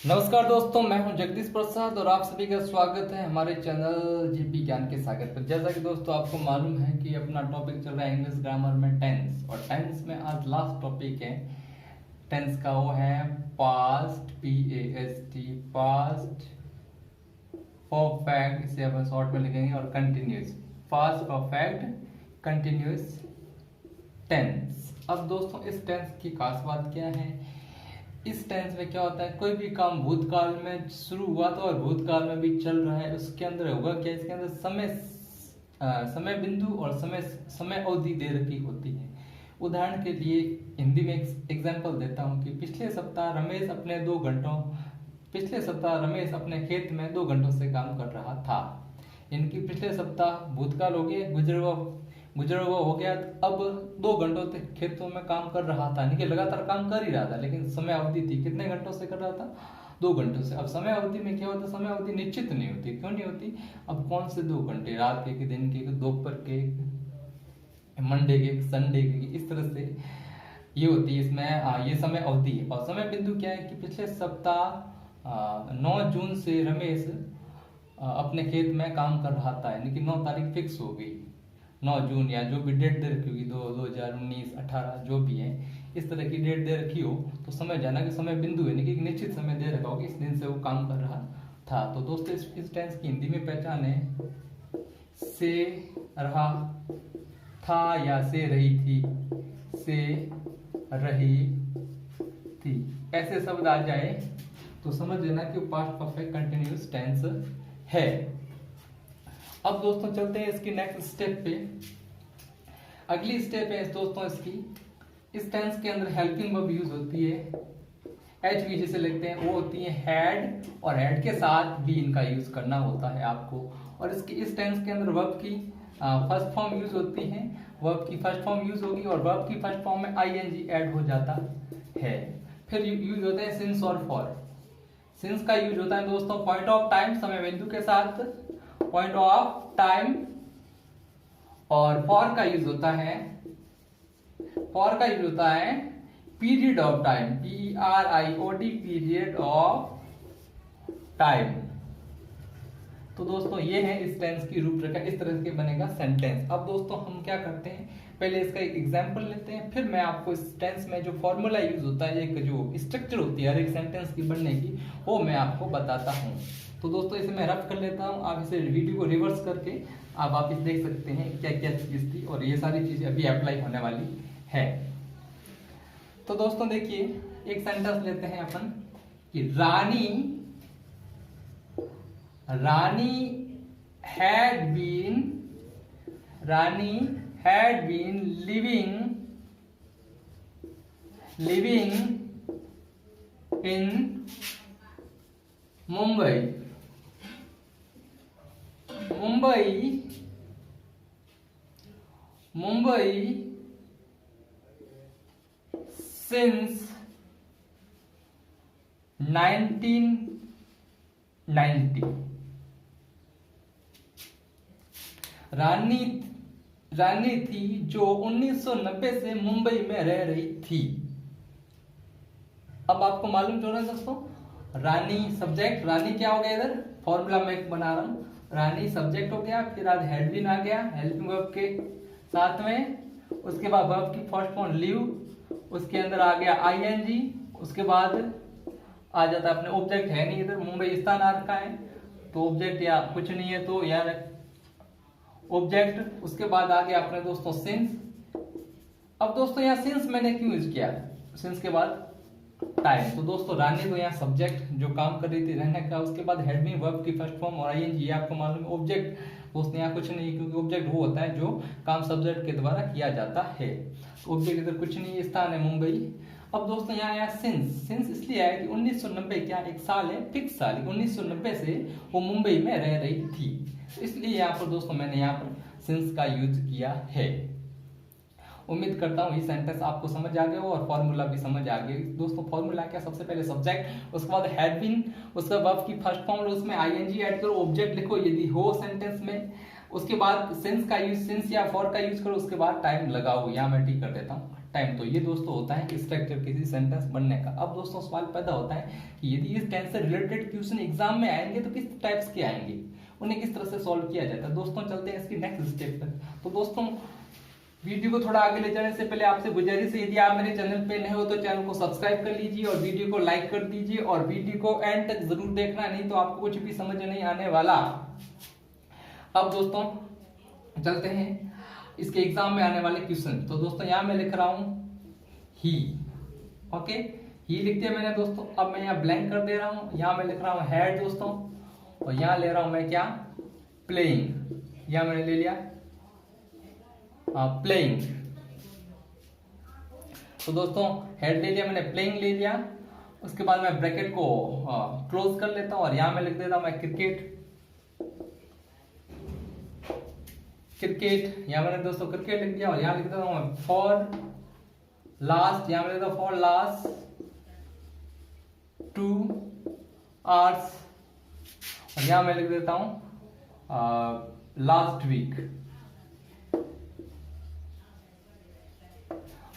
नमस्कार दोस्तों, मैं हूं जगदीश प्रसाद और आप सभी का स्वागत है हमारे चैनल जीपी ज्ञान के सागर पर। जैसा कि दोस्तों आपको मालूम है कि अपना टॉपिक चल रहा है इंग्लिश ग्रामर में टेंस, और टेंस में आज लास्ट टॉपिक है टेंस का, वो है पास्ट, PAST, पास्ट परफेक्ट, इसे अपन शॉर्ट में लिखेंगे, और continuous, past perfect continuous tense. अब दोस्तों इस टेंस की खास बात क्या है? इस टेंस में क्या होता है, कोई भी काम भूतकाल में शुरू हुआ था और भूतकाल में भी चल रहा है, उसके अंदर होगा क्या, इसके अंदर समय बिंदु और समय अवधि दे रखी होती है। उदाहरण के लिए हिंदी में एग्जांपल देता हूँ कि पिछले सप्ताह रमेश अपने खेत में 2 घंटों से काम कर रहा था। इनकी पिछले सप्ताह भूतकाल हो गया, गुजरा हुआ हो गया। अब 2 घंटों तक खेतों में काम कर रहा था, यानी कि लगातार काम कर ही रहा था, लेकिन समय अवधि थी कितने घंटों से कर रहा था? 2 घंटों से। अब समय अवधि में क्या होता है, समय अवधि निश्चित नहीं होती। क्यों नहीं होती? अब कौन से 2 घंटे, रात के, दिन के, दोपहर के, मंडे के, संडे के, इस तरह से ये होती है इसमें ये समय अवधि है। और समय बिंदु क्या है कि पिछले सप्ताह 9 जून से रमेश अपने खेत में काम कर रहा था, यानी कि 9 तारीख फिक्स हो गई, 9 जून, या जो भी डेट दे रखी होगी 2019, 18 जो भी है, इस तरह की डेट दे रखी हो तो समझ जाना कि समय बिंदु है, यानी कि निश्चित समय दे रखा होगा, इस दिन से वो काम कर रहा था। तो दोस्तों इस टेंस की हिंदी में पहचान है से रहा था या से रही थी, से रही थी, ऐसे शब्द आ जाए तो समझ लेना कि पास्ट परफेक्ट कंटिन्यूअस टेंस है। अब दोस्तों चलते हैं इसकी नेक्स्ट स्टेप पे। अगली स्टेप है दोस्तों इसकी, इस टेंस के अंदर हेल्पिंग वर्ब यूज होती है, HV जिसे लिखते हैं, वो होती है हैड, और हैड के साथ भी इनका यूज करना होता है आपको। और इस टेंस के अंदर वर्ब की फर्स्ट फॉर्म यूज होती है, वर्ब की फर्स्ट फॉर्म यूज होगी, और वर्ब की फर्स्ट फॉर्म में ING ऐड हो जाता है। फिर यूज होते हैं सिंस और फॉर। सिंस का यूज होता है दोस्तों पॉइंट ऑफ टाइम, समय बिंदु के साथ, पॉइंट ऑफ टाइम। और फॉर का यूज होता है period of time, PERIOD, period of time. तो दोस्तों ये है इस टेंस की रूपरेखा, इस तरह के बनेगा सेंटेंस। अब दोस्तों हम क्या करते हैं, पहले इसका एक एग्जांपल लेते हैं, फिर मैं आपको इस टेंस में जो फॉर्मूला यूज होता है, एक जो स्ट्रक्चर होती है हर एक सेंटेंस की बनने की, वो मैं आपको बताता हूँ। तो दोस्तों इसे मैं रफ कर लेता हूँ, आप इसे वीडियो को रिवर्स करके आप वापिस देख सकते हैं क्या क्या चीज थी, और ये सारी चीजें अभी अप्लाई होने वाली है। तो दोस्तों देखिए, एक सेंटेंस लेते हैं अपन कि रानी had been living in Mumbai since 1990। रानी थी जो 1990 से मुंबई में रह रही थी। अब आपको मालूम चल रहा है दोस्तों, रानी सब्जेक्ट, रानी क्या हो गया, इधर फॉर्मूला मैं बना रहा हूं, रानी सब्जेक्ट हो गया, फिर आज हैड बीन आ गया हेल्पिंग वर्ब के साथ में, उसके बाद वर्ब की फर्स्ट फॉर्म लिव, उसके अंदर आ गया ING, उसके बाद आ जाता है अपने ऑब्जेक्ट है नहीं इधर, मुंबई स्थान आ रखा है तो ऑब्जेक्ट या कुछ नहीं है तो यार ऑब्जेक्ट, उसके बाद आ गया अपने दोस्तों सिंस। अब दोस्तों यहाँ सिंस मैंने क्यों यूज किया, सिंस के बाद टाइम, तो दोस्तों रानी तो यहाँ सब्जेक्ट जो काम कर रही थी रहने का, उसके बाद हैड बीन वर्ब की फर्स्ट फॉर्म और ING, ये आपको मालूम है ऑब्जेक्ट दोस्तों यहाँ कुछ नहीं, क्योंकि ऑब्जेक्ट वो होता है जो काम सब्जेक्ट के द्वारा किया जाता है, तो ऑब्जेक्ट इधर कुछ नहीं, स्थान है मुंबई। अब दोस्तों यहाँ आया सिंस इसलिए आया कि 1990 क्या एक साल है, फिक्स साल, 1990 से वो मुंबई में रह रही थी, इसलिए यहाँ पर दोस्तों मैंने यहाँ पर सिंस का यूज किया है। उम्मीद करता हूँ ये सेंटेंस आपको समझ आ गया हो और फॉर्मूला भी समझ आ गया दोस्तों। फॉर्मूला क्या, सबसे पहले सब्जेक्ट, उसके बाद हैड बीन, उसके बाद वर्ब की फर्स्ट फॉर्म, उसमें ING ऐड करो, ऑब्जेक्ट लिखो यदि हो सेंटेंस में, उसके बाद सिंस का यूज, सिंस या फॉर का यूज करो, उसके बाद टाइम लगाओ, यहाँ मैं टिक कर देता हूँ टाइम। तो ये दोस्तों होता है स्ट्रक्चर किसी सेंटेंस बनने का। अब दोस्तों सवाल पैदा होता है कि यदि इस टेंस से रिलेटेड क्वेश्चन एग्जाम में आएंगे तो किस टाइप्स के आएंगे, उन्हें किस तरह से सॉल्व किया जाता है। दोस्तों चलते हैं इसकी नेक्स्ट स्टेप तक। तो दोस्तों वीडियो को थोड़ा आगे ले जाने से पहले आपसे गुजारिश है, यदि आप मेरे चैनल पे नए हो तो चैनल को सब्सक्राइब कर लीजिए और वीडियो को लाइक कर दीजिए और वीडियो को एंड तक जरूर देखना, नहीं तो आपको कुछ भी समझ नहीं आने वाला। अब दोस्तों चलते हैं इसके एग्जाम में आने वाले क्वेश्चन। तो दोस्तों यहां मैं लिख रहा हूं ही, ओके, ही लिख दिया मैंने दोस्तों। अब मैं यहाँ ब्लैंक कर दे रहा हूं, यहां मैं लिख रहा हूं हैड दोस्तों, और यहां ले रहा हूं मैं क्या, प्लेइंग। यहां मैंने ले लिया प्लेइंग। तो दोस्तों हेड ले लिया मैंने, प्लेइंग ले लिया। उसके बाद मैं ब्रैकेट को क्लोज कर लेता हूं और यहां मैं लिख देता हूं मैं क्रिकेट। क्रिकेट यहां मैंने दोस्तों क्रिकेट लिख दिया और यहां लिख देता हूं मैं फॉर लास्ट, यहां मैं लिखता हूं फॉर लास्ट 2 आवर्स और यहां मैं लिख देता हूं लास्ट वीक।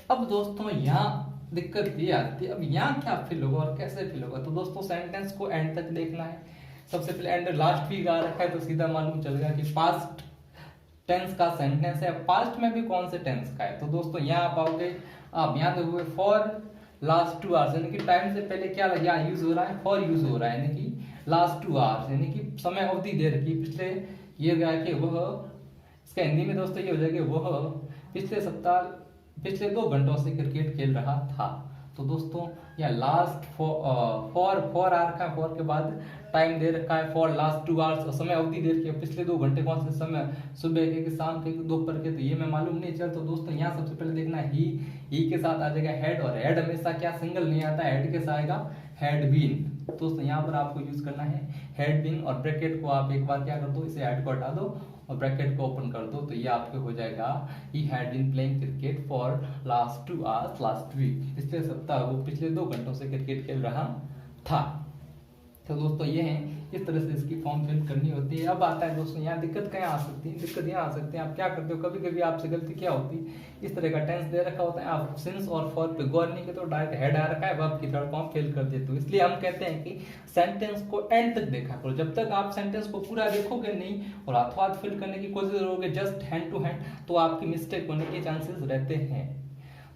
अब दोस्तों यहाँ दिक्कत ये आती है, अब यहाँ क्या फिल होगा और कैसे फिल होगा। तो दोस्तों सेंटेंस को एंड तक देखना है। सबसे पहले एंड लास्ट वीक आ रखा है तो सीधा मालूम चलेगा कि पास्ट टेंस का सेंटेंस है, पास्ट में भी कौन से टेंस का है। तो दोस्तों यहाँ आप आओगे, आप यहाँ देखोगे फॉर लास्ट 2 आवर्स, यानी कि टाइम से पहले क्या लगा यूज हो रहा है, फॉर यूज हो रहा है, यानी कि लास्ट 2 आवर्स, यानी कि समय अवधि दे रखी पिछले, ये गया कि वह, इसका हिंदी में दोस्तों ये हो जाएगा वह पिछले सप्ताह पिछले 2 घंटों से क्रिकेट खेल रहा था। तो दोस्तों या लास्ट फॉर आवर का, फॉर के बाद टाइम दे रखा है फॉर लास्ट 2 आवर्स, समय अवधि दे रखी है पिछले 2 घंटे कौन से समय, सुबह के, शाम के, दोपहर के, तो ये मैं मालूम नहीं चल। तो दोस्तों यहाँ सबसे पहले देखना ही के साथ आ जाएगा हेड, और हेड हमेशा क्या सिंगल नहीं आता, हेड के साथ आएगा हैड बीन। दोस्तों यहाँ पर आपको यूज करना है हैड बीन, और ब्रैकेट को आप एक बार क्या कर दो, इसे हेड को हटा दो और ब्रैकेट को ओपन कर दो, तो ये आपके हो जाएगा he had been playing cricket for last 2 hours last week, पिछले सप्ताह वो पिछले 2 घंटों से क्रिकेट खेल रहा था। तो दोस्तों ये है, इस तरह से इसकी फॉर्म फिल करनी होती है। अब आता है दोस्तों यहाँ दिक्कत क्या आ सकती है, दिक्कत यहाँ आ सकती है, आप क्या करते हो, कभी कभी आपसे गलती क्या होती है, इस तरह का टेंस दे रखा होता है, आप सिंस और फॉर पे गौर नहीं करते, तो डायरेक्ट हेड आ रखा है, वर्ब की थर्ड फॉर्म फिल कर देते हो। इसलिए हम कहते हैं कि सेंटेंस को एंड तक देखा करो। जब तक आप सेंटेंस को पूरा देखोगे नहीं और हाथों हाथ फिल करने की कोशिश करोगे जस्ट हैंड टू हैंड, तो आपकी मिस्टेक होने के चांसेस रहते हैं।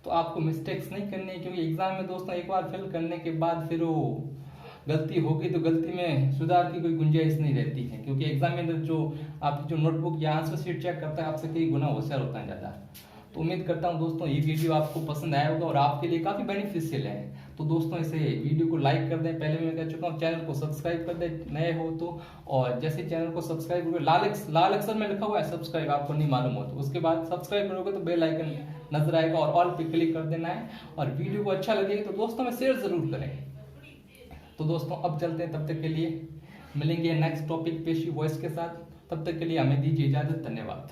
तो आपको मिस्टेक्स नहीं करनी है, क्योंकि एग्जाम में दोस्तों एक बार फिल करने के बाद फिर वो गलती होगी तो गलती में सुधार की कोई गुंजाइश नहीं रहती है, क्योंकि एग्जामिनर जो आपकी जो नोटबुक या आंसर शीट चेक करता है आपसे कई गुना होशियार होता है ज़्यादा। तो उम्मीद करता हूँ दोस्तों ये वीडियो आपको पसंद आया होगा और आपके लिए काफ़ी बेनिफिशियल है। तो दोस्तों इसे वीडियो को लाइक कर दें, पहले मैं कह चुका हूँ, चैनल को सब्सक्राइब कर दें नए हो तो, और जैसे चैनल को सब्सक्राइब करोगे, लाल अक्षर में लिखा हुआ है सब्सक्राइब, आपको नहीं मालूम हो तो उसके बाद सब्सक्राइब करोगे तो बेल आइकन नजर आएगा और ऑल पे क्लिक कर देना है। और वीडियो को अच्छा लगे तो दोस्तों में शेयर जरूर करें। तो दोस्तों अब चलते हैं, तब तक के लिए मिलेंगे नेक्स्ट टॉपिक पेशी वॉइस के साथ, तब तक के लिए हमें दीजिए इजाजत, धन्यवाद।